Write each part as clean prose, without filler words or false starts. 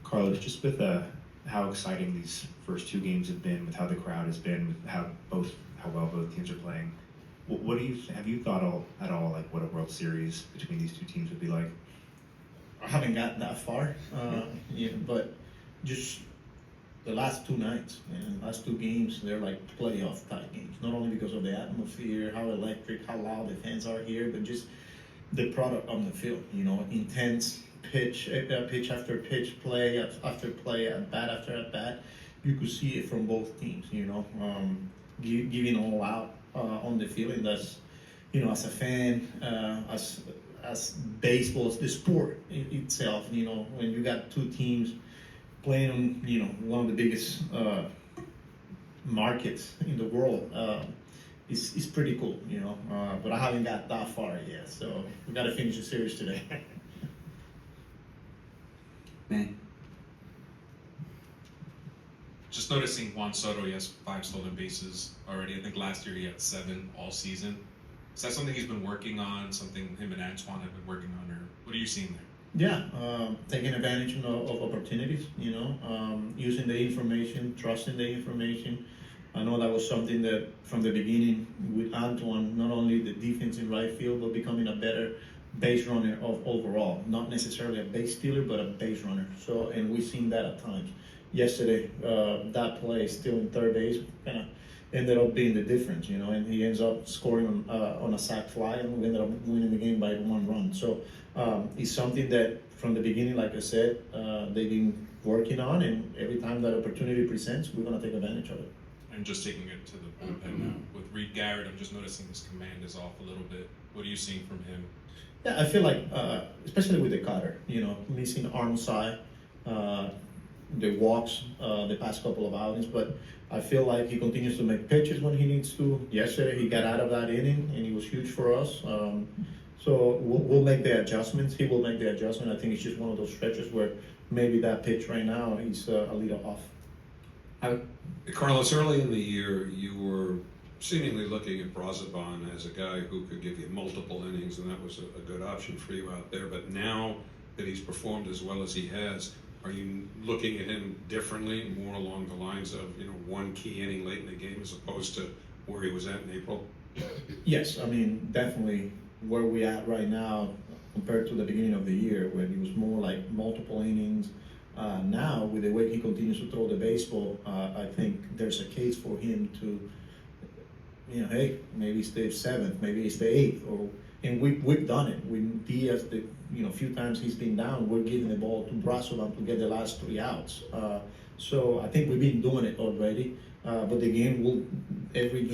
Carlos, just with how exciting these first two games have been, with how the crowd has been, with how well both teams are playing, what do you have you thought at all like what a World Series between these two teams would be like? I haven't got that far, but just the last two nights and last two games, they're like playoff type games. Not only because of the atmosphere, how electric, how loud the fans are here, but just the product on the field. Intense pitch after pitch, play after play, at bat after at bat. You could see it from both teams. Giving all out on the field, and that's as a fan, as baseball, the sport itself. When you got two teams playing on one of the biggest markets in the world, it's pretty cool. But I haven't got that far yet, so we got to finish the series today. Man. Just noticing Juan Soto, he has 5 stolen bases already. I think last year he had 7 all season. Is that something he's been working on, something him and Antoine have been working on, or what are you seeing there? Yeah, taking advantage of opportunities, using the information, trusting the information. I know that was something that from the beginning with Antoine, not only the defense in right field, but becoming a better base runner overall. Not necessarily a base stealer, but a base runner. And we've seen that at times. Yesterday, that play still in third base kind of ended up being the difference, and he ends up scoring on a sac fly, and we ended up winning the game by 1 run. So it's something that from the beginning, like I said, they've been working on, and every time that opportunity presents, we're going to take advantage of it. And just taking it to the bullpen now. With Reed Garrett, I'm just noticing his command is off a little bit. What are you seeing from him? Yeah, I feel like, especially with the cutter, missing arm side, the walks the past couple of outings, but I feel like he continues to make pitches when he needs to. Yesterday he got out of that inning and he was huge for us. So we'll make the adjustments. He will make the adjustment. I think it's just one of those stretches where maybe that pitch right now he's a little off. Carlos, early in the year, you were seemingly looking at Brazoban as a guy who could give you multiple innings, and that was a good option for you out there. But now that he's performed as well as he has, are you looking at him differently, more along the lines of one key inning late in the game as opposed to where he was at in April? Yes, I mean definitely where we at right now compared to the beginning of the year, where he was more like multiple innings. Now, with the way he continues to throw the baseball, I think there's a case for him to, hey, maybe stay 7th, maybe stay 8th, and we've done it. With Diaz, the few times he's been down, we're giving the ball to Brazoban to get the last 3 outs. So I think we've been doing it already. But the game every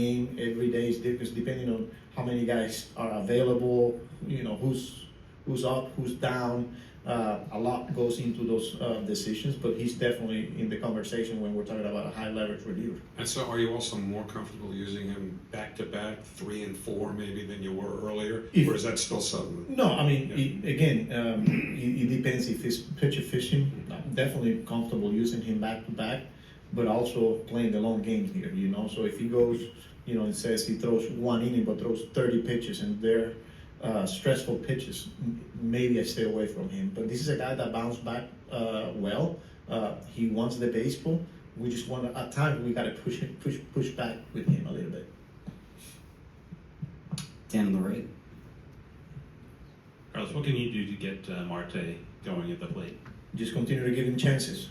day is different, depending on how many guys are available. Who's up, who's down. A lot goes into those decisions, but he's definitely in the conversation when we're talking about a high leverage reliever. And so are you also more comfortable using him back-to-back, 3 and 4 maybe, than you were earlier? Or is that still something? No, I mean, it depends if he's pitch efficient. I'm definitely comfortable using him back-to-back, but also playing the long games here, So if he goes, and says he throws 1 inning but throws 30 pitches and they're stressful pitches, maybe I stay away from him. But this is a guy that bounced back well. He wants the baseball. We just want at times we got to push back with him a little bit. Dan on the right. Carlos, what can you do to get Marte going at the plate? Just continue to give him chances.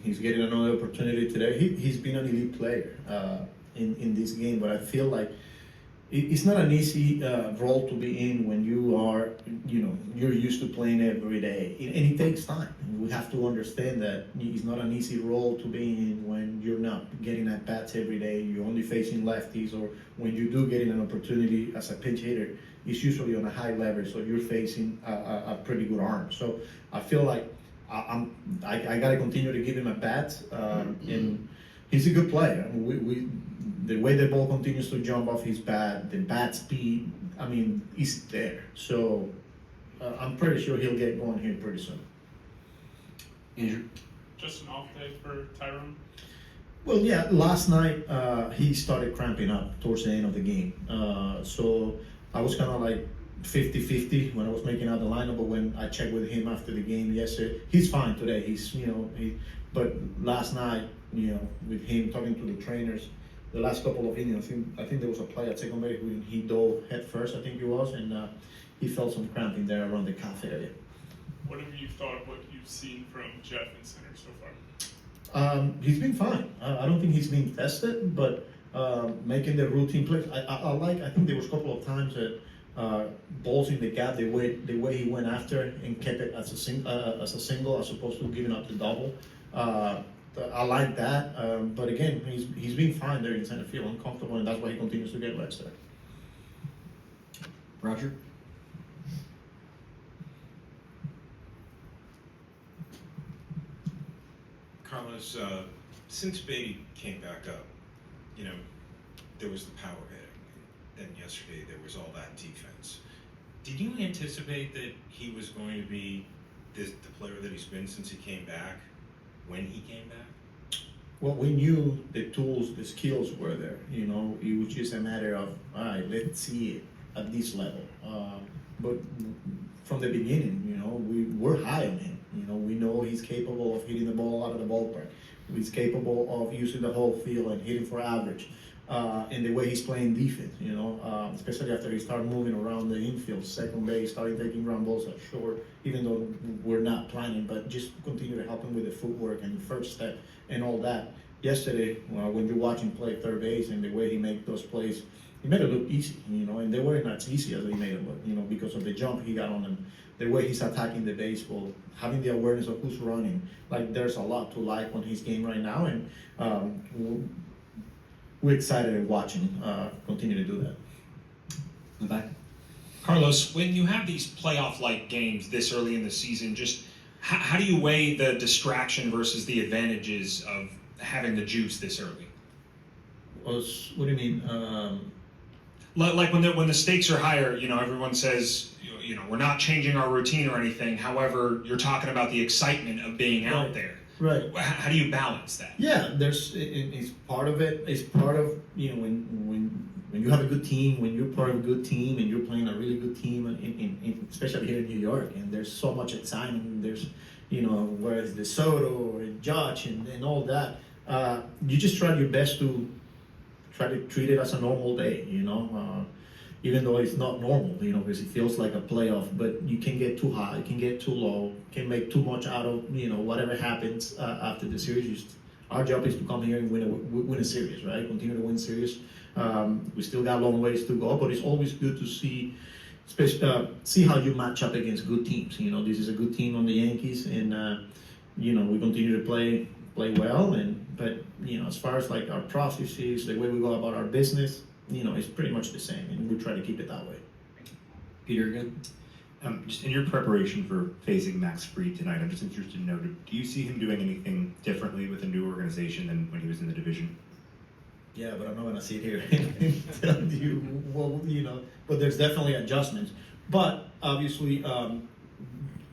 He's getting another opportunity today. He's been an elite player in this game, but I feel like it's not an easy role to be in when you are, you're used to playing every day, and it takes time. We have to understand that it's not an easy role to be in when you're not getting at bats every day. You're only facing lefties, or when you do get an opportunity as a pinch hitter, it's usually on a high leverage, so you're facing a pretty good arm. So I feel like I got to continue to give him at bats, and he's a good player. I mean, the way the ball continues to jump off his bat, the bat speed, I mean, it's there. So I'm pretty sure he'll get going here pretty soon. Andrew? Just an off day for Tyrone? Well, yeah, last night he started cramping up towards the end of the game. So I was kind of like, 50-50 when I was making out the lineup, but when I checked with him after the game yesterday, he's fine today. But last night, with him talking to the trainers, the last couple of innings, I think there was a play at second base when he dove head first, I think it was, and he felt some cramping there around the calf area. What have you thought of what you've seen from Jeff in center so far? He's been fine. I don't think he's been tested, but making the routine plays. I think there was a couple of times that balls in the gap, the way he went after and kept it as a single as opposed to giving up the double. I like that, but again, he's been fine there in center field, uncomfortable, and that's why he continues to get reps there. Roger? Carlos, since Batty came back up, there was the power hitting. Then yesterday there was all that defense. Did you anticipate that he was going to be the player that he's been since he came back, when he came back? Well, we knew the tools, the skills were there. It was just a matter of, all right, let's see it at this level. But from the beginning, we were high on him. We know he's capable of hitting the ball out of the ballpark. He's capable of using the whole field and hitting for average. And the way he's playing defense, especially after he started moving around the infield, second base, started taking ground balls at short, even though we're not planning, but just continue to help him with the footwork and the first step and all that. Yesterday, when you watch him play third base and the way he made those plays, he made it look easy, and they weren't as easy as he made it look, because of the jump he got on them, the way he's attacking the baseball, having the awareness of who's running. Like, there's a lot to like on his game right now, and we're excited to watch him continue to do that. In the back? Carlos, when you have these playoff-like games this early in the season, just how do you weigh the distraction versus the advantages of having the juice this early? What do you mean? Like when the stakes are higher, everyone says, we're not changing our routine or anything. However, you're talking about the excitement of being out there. Right. How do you balance that? Yeah, it's part of it. It's part of when you have a good team, when you're part of a good team, and you're playing a really good team, especially here in New York, and there's so much excitement. There's whereas the Soto or Judge and all that, you just try your best to try to treat it as a normal day. Even though it's not normal, because it feels like a playoff, but you can get too high, you can get too low, can make too much out of, whatever happens after the series. Our job is to come here and win a series, right? Continue to win series. We still got a long ways to go, but it's always good to see how you match up against good teams. This is a good team on the Yankees, and we continue to play well. But as far as like our processes, the way we go about our business, it's pretty much the same, and we try to keep it that way. Peter again? Just in your preparation for facing Max Fried tonight, I'm just interested to know, do you see him doing anything differently with a new organization than when he was in the division? Yeah, but I'm not gonna sit here and tell you, but there's definitely adjustments. But obviously,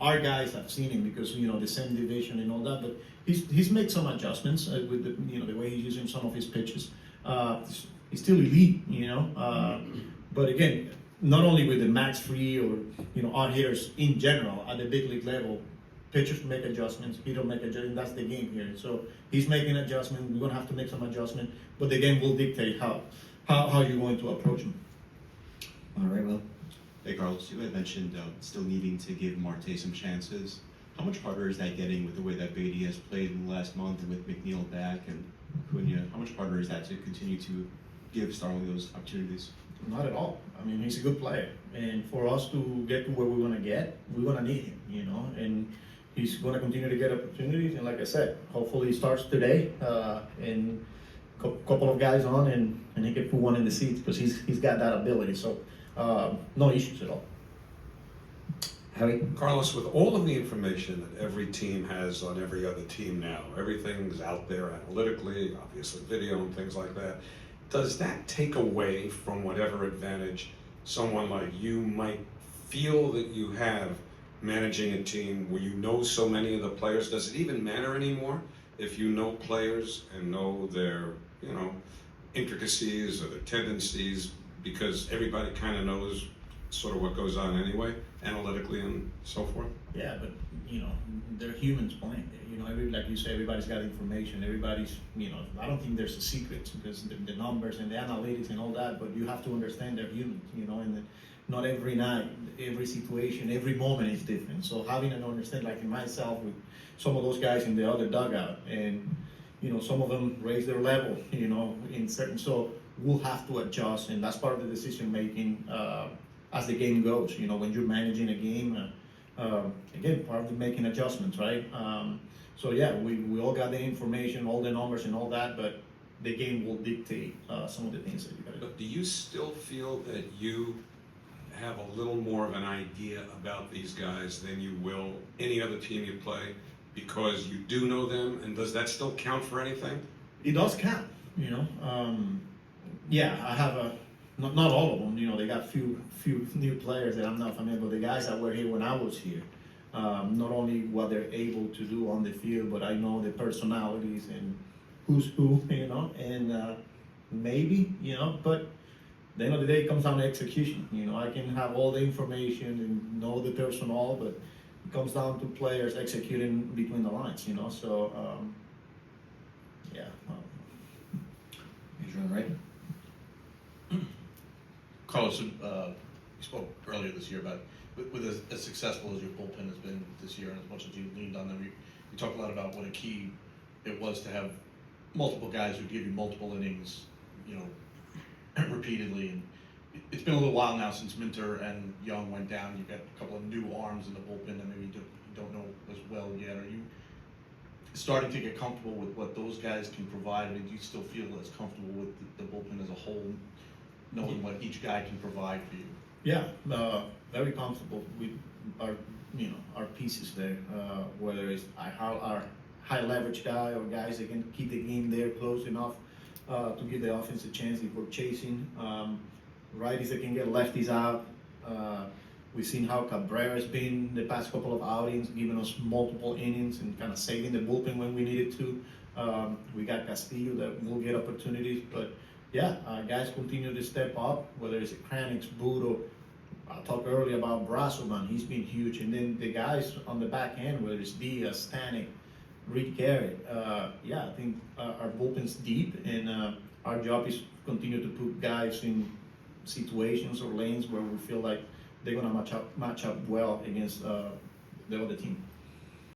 our guys have seen him because the same division and all that. But he's made some adjustments with the way he's using some of his pitches. He's still elite, but again, not only with the Max Fried or our hitters in general at the big league level, pitchers make adjustments, he don't make adjustments. That's the game here. So he's making adjustments. We're gonna have to make some adjustment, but the game will dictate how you're going to approach him. All right, well. Hey Carlos, you had mentioned still needing to give Marte some chances. How much harder is that getting with the way that Batty has played in the last month and with McNeil back and Acuna? How much harder is that to continue to give Starling those opportunities? Not at all. I mean, he's a good player, and for us to get to where we want to get, we're gonna need him, and he's gonna continue to get opportunities. And like I said, hopefully he starts today, and a couple of guys on, and he can put one in the seats because he's got that ability. So no issues at all. Howie? Carlos, with all of the information that every team has on every other team now, everything's out there analytically, obviously video and things like that, does that take away from whatever advantage someone like you might feel that you have managing a team where you know so many of the players? Does it even matter anymore if you know players and know their, intricacies or their tendencies, because everybody kind of knows sort of what goes on anyway, analytically and so forth? Yeah, but they're humans playing there. Like you say, everybody's got information. Everybody's, I don't think there's a secret because the numbers and the analytics and all that. But you have to understand they're humans, and not every night, every situation, every moment is different. So having an understanding, like in myself, with some of those guys in the other dugout, and some of them raise their level, in certain. So we'll have to adjust, and that's part of the decision making as the game goes. When you're managing a game. Again, part of the making adjustments, right? So yeah, we all got the information, all the numbers and all that, but the game will dictate some of the things that you gotta do. But do you still feel that you have a little more of an idea about these guys than you will any other team you play because you do know them, and does that still count for anything? It does count, yeah, I have not all of them, they got few new players that I'm not familiar, but the guys that were here when I was here, not only what they're able to do on the field, but I know the personalities and who's who, and maybe, but at the end of the day, it comes down to execution. I can have all the information and know the personnel, but it comes down to players executing between the lines, so, yeah. He's on the right. Carlos, you spoke earlier this year about with as successful as your bullpen has been this year and as much as you leaned on them, you talked a lot about what a key it was to have multiple guys who give you multiple innings, repeatedly. And it's been a little while now since Minter and Young went down. You've got a couple of new arms in the bullpen that maybe you don't know as well yet. Are you starting to get comfortable with what those guys can provide? Or do you still feel as comfortable with the bullpen as a whole, knowing what each guy can provide for you? Yeah, very comfortable with our pieces there, whether it's our high leverage guy or guys that can keep the game there close enough to give the offense a chance if we're chasing. Righties that can get lefties out. We've seen how Cabrera's been the past couple of outings, giving us multiple innings and kind of saving the bullpen when we needed to. We got Castillo that will get opportunities, but yeah, guys continue to step up, whether it's Kranix, Budo. I talked earlier about Brazoban, he's been huge. And then the guys on the back end, whether it's Diaz, Stanek, Reed Garrett, yeah, I think our bullpen's deep, and our job is to continue to put guys in situations or lanes where we feel like they're gonna match up well against the other team.